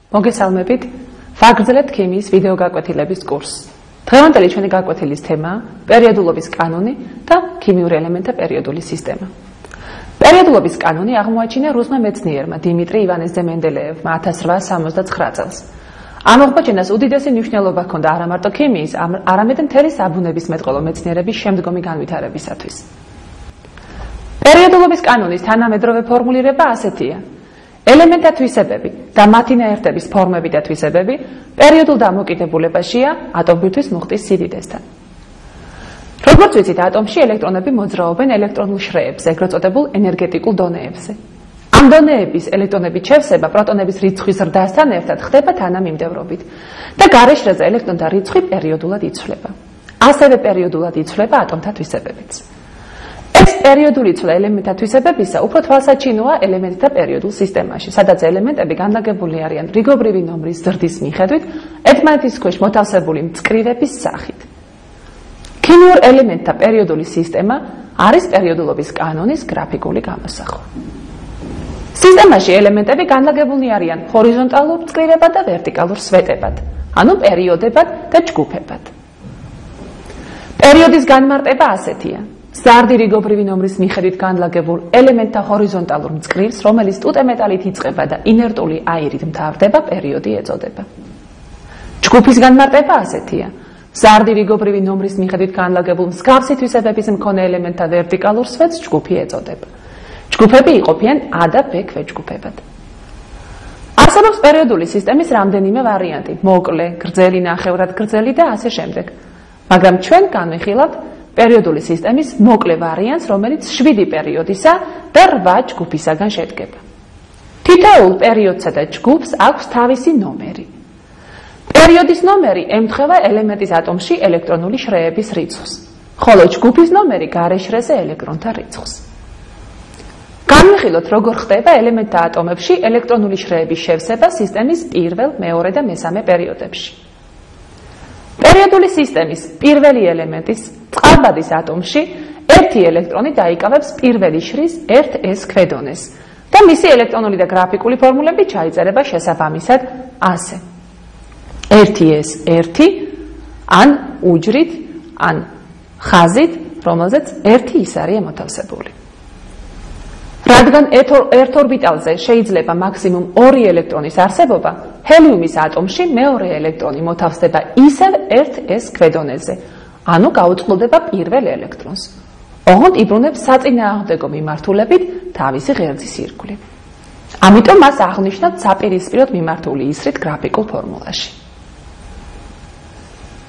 მოგესალმებით, ვაგრძელებთ ქიმიის ვიდეო გაკვეთილების კურსს. დღევანდელი ჩვენი გაკვეთილის თემაა პერიოდულობის კანონი და ქიმიური ელემენტთა პერიოდული სისტემა. პერიოდულობის კანონი აღმოაჩინა რუსმა მეცნიერმა დიმიტრი ივანეძე მენდელეევმა 1869 წელს. ამ აღმოჩენას უდიდესი მნიშვნელობა ჰქონდა არა მარტო ქიმიის, არამედ მთელი საბუნებისმეტყველო მეცნიერების შემდგომი განვითარებისათვის. პერიოდულობის კანონის თანამედროვე ფორმულირება ასეთია: ელემენტთა თვისებები და მათი ნაერთების ფორმები და თვისებები პერიოდულ დამოკიდებულებაშია ატომბირთვის მუხტის სიდიდესთან. როგორც ვიცით, ატომში ელექტრონები მოძრაობენ ელექტრონულ შრეებს, ეგრეთ წოდებულ ენერგეტიკულ დონეებზე. ამ დონეების ელექტრონების შევსება პროტონების რიცხვის ზრდასთან ერთად ხდება თანამიმდევრობით და გარეშრეზე ელექტრონთა რიცხვი პერიოდულად იცვლება. ასევე პერიოდულად იცვლება ატომთა თვისებებიც. ეს პერიოდული ცვლა ელემენტთა თვისებებისა უფრო თვალსაჩინოა ელემენტთა პერიოდულ სისტემაში, სადაც ელემენტები განლაგებული არიან რიგობრივი ნომრის ზრდის მიხედვით, ერთმანეთის ქვეშ მოთავსებული მწკრივების სახით. ქიმიურ ელემენტთა პერიოდული სისტემა არის პერიოდულობის კანონის გრაფიკული გამოსახვა. სისტემაში ელემენტები განლაგებული არიან ჰორიზონტალურ მწკრივებად და ვერტიკალურ სვეტებად, ანუ პერიოდებად და ჯგუფებად. პერიოდის განმარტება ასეთია: ზარდი რიგობრივი ნომრის მიხედვით განლაგებულ ელემენტთა ჰორიზონტალურ მწკრივს, რომელიც ტუტე მეტალით იწყება და ინერტული აირით მთავრდება, პერიოდი ეწოდება. ჯგუფის განმარტება ასეთია: ზარდი რიგობრივი ნომრის მიხედვით განლაგებულ მსგავსი თვისებების მქონე ელემენტთა ვერტიკალურ სვეტს ჯგუფი ეწოდება. ჯგუფები იყოფიან A და B ქვეჯგუფებად. არსებობს პერიოდული სისტემის რამდენიმე ვარიანტი: მოკლე, გრძელი, ნახევრად გრძელი და ასე შემდეგ. მაგრამ ჩვენ განვიხილავთ პერიოდული სისტემის მოკლე ვარიანტს, რომელიც 7 პერიოდისა და 8 ჯგუფისაგან შედგება. თითოეულ პერიოდსა და ჯგუფს აქვს თავისი ნომერი. პერიოდის ნომერი ემთხვევა ელემენტის ატომში ელექტრონული შრეების რიცხვს, ხოლო ჯგუფის ნომერი გარეშრეზე ელექტრონთა რიცხვს. განვიხილოთ, როგორ ხდება ელემენტთა ატომებში ელექტრონული შრეების შევსება სისტემის პირველ, მეორე და მესამე პერიოდებში. პერიოდული სისტემის პირველი ელემენტის წყალბადის ატომში ერთი ელექტრონი დაიკავებს პირველი შრის 1s ქვედონეს და მისი ელექტრონული და გრაფიკული ფორმულები ჩაიწერება შესაბამისად ასე: 1s1 ან უჯრით, ან ხაზით, რომელზეც 1 ის არის მოთავსებული. რადგან ერთ ორბიტალზე შეიძლება მაქსიმუმ 2 ელექტრონის არსებობა, ჰელიუმის ატომში მეორე ელექტრონი მოთავსდება ისევ 1s ქვედონეზე, ანუ გაუწყლდება პირველ ელექტრონს. ოღონდ იბრუნებს საწინააღმდეგო მიმართულებით თავისი ღერძის ირგვლივ. ამიტომ მას აღნიშნავთ საპირისპიროდ მიმართული ისრით გრაფიკულ ფორმულაში.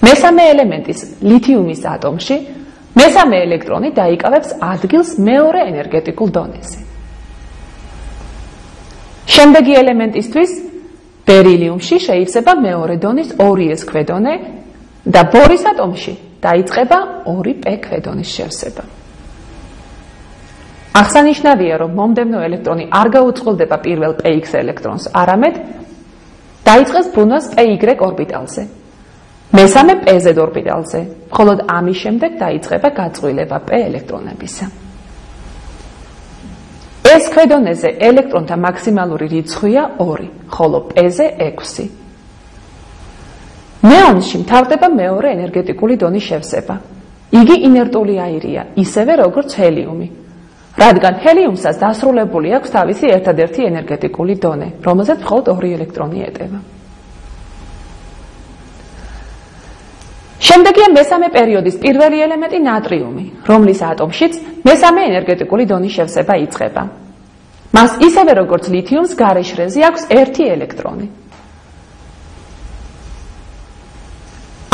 მესამე ელემენტის ლითიუმის ატომში მესამე ელექტრონი დაიკავებს ადგილს მეორე ენერგეტიკულ დონეზე. შემდეგი ელემენტისთვის ბერილიუმში შეიძლება მეორე დონის 2s ქვედონე და ბორის ატომში დაიწყება 2p ქვედონის შევსება. აღსანიშნავია, რომ მომდევნო ელექტრონი არ გაუწყლდება პირველ px ელექტრონს, არამედ დაიწყეს ბრუნვას py ორბიტალზე, მესამე pz ორბიტალზე, მხოლოდ ამის შემდეგ დაიწყება გაწყვილება p ელექტრონებისა. s ქვედონეზე ელექტრონთა მაქსიმალური რიცხვია 2, ხოლო p-ზე 6. ნეონში მთავრდება მეორე ენერგეტიკული დონის შევსება. იგი ინერტული აირია, ისევე როგორც ჰელიუმი, რადგან ჰელიუმსაც დასრულებული აქვს თავისი ერთადერთი ენერგეტიკული დონე, რომელზეც მხოლოდ 2 ელექტრონი ეტევა. შემდეგია მესამე პერიოდის პირველი ელემენტი ნატრიუმი, რომლის ატომშიც მესამე ენერგეტიკული დონის შევსება იწყება. მას ისევე როგორც ლითიუმს გარეშრეზე აქვს 1 ელექტრონი.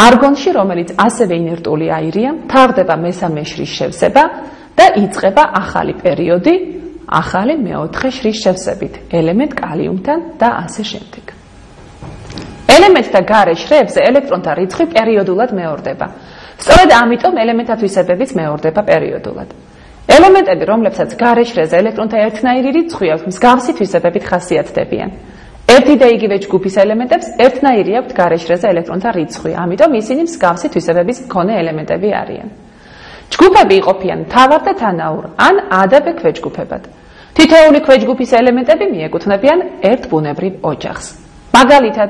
არგონში, რომელიც ასევე ინერტული აირია, მთავრდება მესამე შრის შევსება და იწყება ახალი პერიოდი, ახალი მეოთხე შრის შევსებით, ელემენტ კალიუმთან და ასე შემდეგ. ელემენტთა გარე შრეებზე ელექტრონთა რიცხვი პერიოდულად მეორდება. სწორედ ამიტომ ელემენტთა თვისებებიც მეორდება პერიოდულად. ელემენტები, რომლებსაც გარე შრეზე ელექტრონთა ერთნაირი რიცხვი აქვს, მსგავსი თვისებებით ხასიათდებიან. ერთი და იგივე ჯგუფის ელემენტებს ერთნაირი აქვთ გარე შრეზე ელექტრონთა რიცხვი, ამიტომ ისინი მსგავსი თვისებების მქონე ელემენტები არიან. ჯგუფები იყოფიან მთავარ და თანაურ, ან A და B ქვეჯგუფებად. თითოეული ქვეჯგუფის ელემენტები მიეკუთვნებიან ერთ ბუნებრივ ოჯახს. მაგალითად,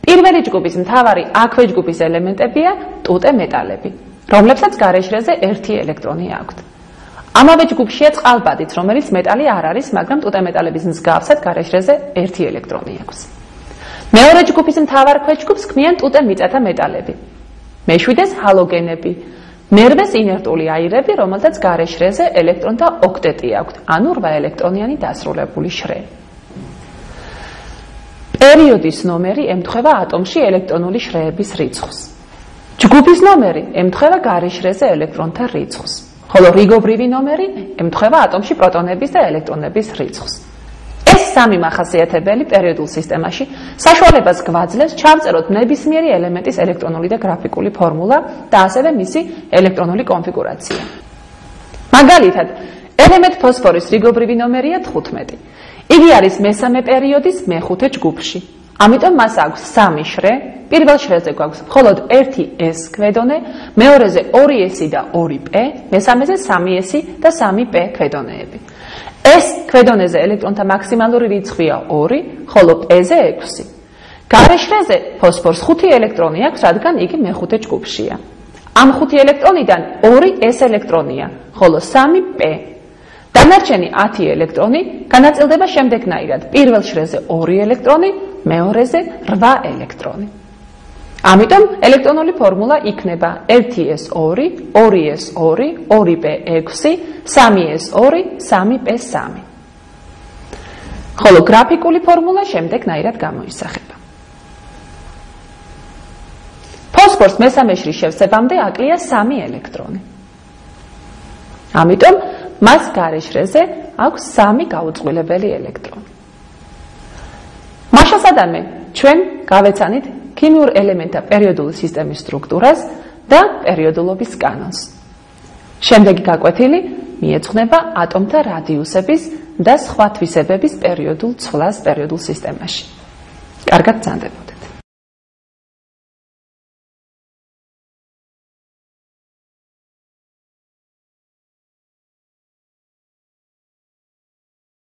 პირველი ჯგუფის მთავარი აქვე ჯგუფის ელემენტებია ტუტე მეტალები, რომლებსაც გარეშრეზე 1 ელექტრონი აქვთ. ამავე ჯგუფშია წყალბადიც, რომელიც მეტალი არ არის, მაგრამ ტუტე მეტალების მსგავსად გარეშრეზე 1 ელექტრონი აქვს. მეორე ჯგუფის მთავარ ქვეჯგუფს ქმნიან ტუტე მიწათა მეტალები. მეშვიდეს ჰალოგენები, მერვეს ინერტული აირები, რომელთაც გარეშრეზე ელექტრონთა ოქტეტი აქვთ, ანუ 8 ელექტრონიანი დასრულებული შრე. პერიოდის ნომერი ემთხვევა ატომში ელექტრონული შრეების რიცხვს. ჯგუფის ნომერი ემთხვევა გარეშრეზე ელექტრონთა რიცხვს, ხოლო რიგობრივი ნომერი ემთხვევა ატომში პროტონების და ელექტრონების რიცხვს. ეს სამი მახასიათებელი პერიოდულ სისტემაში საშუალებას გვაძლევს ჩავწეროთ ნებისმიერი ელემენტის ელექტრონული და გრაფიკული ფორმულა და ასევე მისი ელექტრონული კონფიგურაცია. მაგალითად, ელემენტ ფოსფორის რიგობრივი ნომერია 15. იგი არის მესამე პერიოდის მეხუთე ჯგუფში. ამიტომ მას აქვს 3 შრე, პირველ შრეზე გვაქვს მხოლოდ 1s ქვედონე, მეორეზე 2s და 2p, მესამეზე 3s და 3p ქვედონეები. ეს ქვედონეზე ელექტრონთა მაქსიმალური რიცხვია 2, ხოლო p-ზე 6. გარეშრეზე ფოსფორს 5 ელექტრონი აქვს, რადგან იგი მეხუთე ჯგუფშია. ამ 5 ელექტრონიდან 2s ელექტრონია, ხოლო 3p. დანარჩენი 10 ელექტრონი განაწილდება შემდეგნაირად: პირველ შრეზე 2 ელექტრონი, მეორეზე 8 ელექტრონი. ამიტომ ელექტრონული ფორმულა იქნება 1s2, 2s2, 2p6, 3s2, 3p3. ხოლო გრაფიკული ფორმულა შემდეგნაირად გამოისახება. ფოსფორს მესამე შრის შევსებამდე აკლია 3 ელექტრონი. ამიტომ მას გარეშრეზე აქვს 3 გაუწყვილებელი ელექტრონი. მაშასადამე ჩვენ გავეცანით ქიმიურ ელემენტთა პერიოდული სისტემის სტრუქტურას და პერიოდულობის კანონს. შემდეგი გაკვეთილი მიეძღვნება ატომთა რადიუსების და სხვა თვისებების პერიოდულ ცვლას პერიოდულ სისტემაში. კარგად გრძანდებოდეთ.